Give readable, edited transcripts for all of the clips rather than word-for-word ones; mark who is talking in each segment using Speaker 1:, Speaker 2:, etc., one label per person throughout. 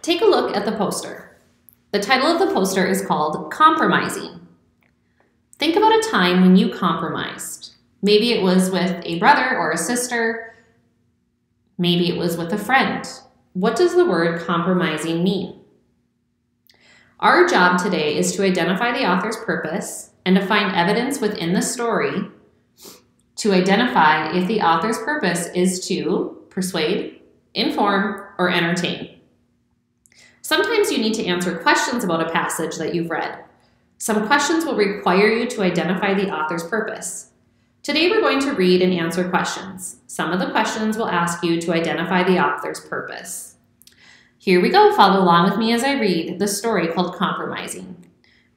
Speaker 1: Take a look at the poster. The title of the poster is called Compromising. Think about a time when you compromised. Maybe it was with a brother or a sister. Maybe it was with a friend. What does the word compromising mean? Our job today is to identify the author's purpose and to find evidence within the story to identify if the author's purpose is to persuade, inform, or entertain. Sometimes you need to answer questions about a passage that you've read. Some questions will require you to identify the author's purpose. Today we're going to read and answer questions. Some of the questions will ask you to identify the author's purpose. Here we go, follow along with me as I read the story called Compromising.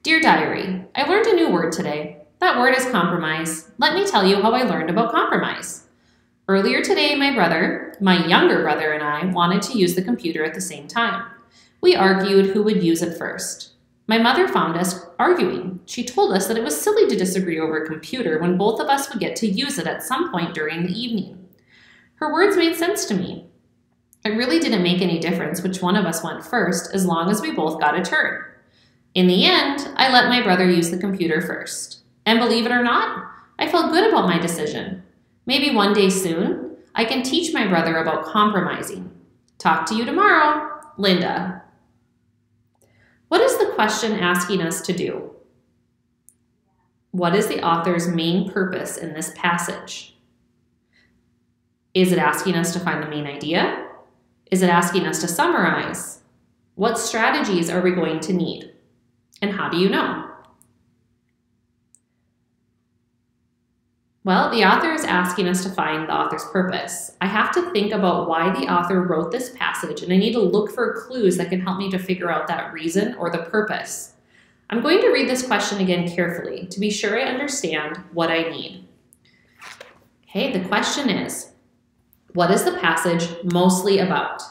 Speaker 1: Dear Diary, I learned a new word today. That word is compromise. Let me tell you how I learned about compromise. Earlier today, my younger brother and I wanted to use the computer at the same time. We argued who would use it first. My mother found us arguing. She told us that it was silly to disagree over a computer when both of us would get to use it at some point during the evening. Her words made sense to me. It really didn't make any difference which one of us went first as long as we both got a turn. In the end, I let my brother use the computer first. And believe it or not, I felt good about my decision. Maybe one day soon, I can teach my brother about compromising. Talk to you tomorrow, Linda. What is the question asking us to do? What is the author's main purpose in this passage? Is it asking us to find the main idea? Is it asking us to summarize? What strategies are we going to need? And how do you know? Well, the author is asking us to find the author's purpose. I have to think about why the author wrote this passage, and I need to look for clues that can help me to figure out that reason or the purpose. I'm going to read this question again carefully to be sure I understand what I need. Okay, the question is, what is the passage mostly about?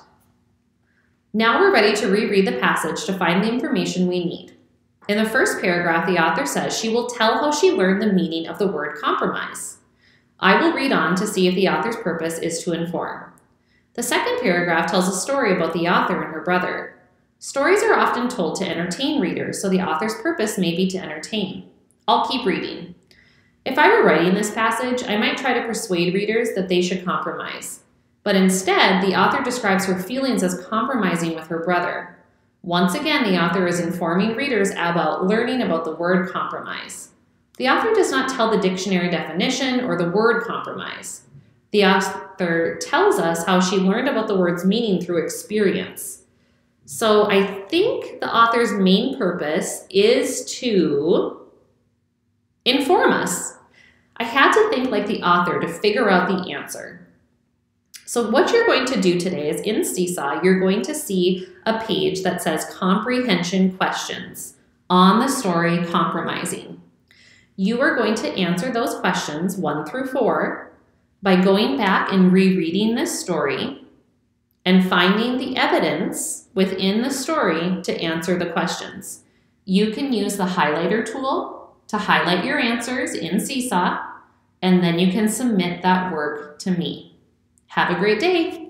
Speaker 1: Now we're ready to reread the passage to find the information we need. In the first paragraph, the author says she will tell how she learned the meaning of the word compromise. I will read on to see if the author's purpose is to inform. The second paragraph tells a story about the author and her brother. Stories are often told to entertain readers, so the author's purpose may be to entertain. I'll keep reading. If I were writing this passage, I might try to persuade readers that they should compromise. But instead, the author describes her feelings as compromising with her brother. Once again, the author is informing readers about learning about the word compromise. The author does not tell the dictionary definition or the word compromise. The author tells us how she learned about the word's meaning through experience. So I think the author's main purpose is to inform us. I had to think like the author to figure out the answer. So what you're going to do today is in Seesaw, you're going to see a page that says comprehension questions on the story Compromising. You are going to answer those questions 1 through 4 by going back and rereading this story and finding the evidence within the story to answer the questions. You can use the highlighter tool to highlight your answers in Seesaw, and then you can submit that work to me. Have a great day.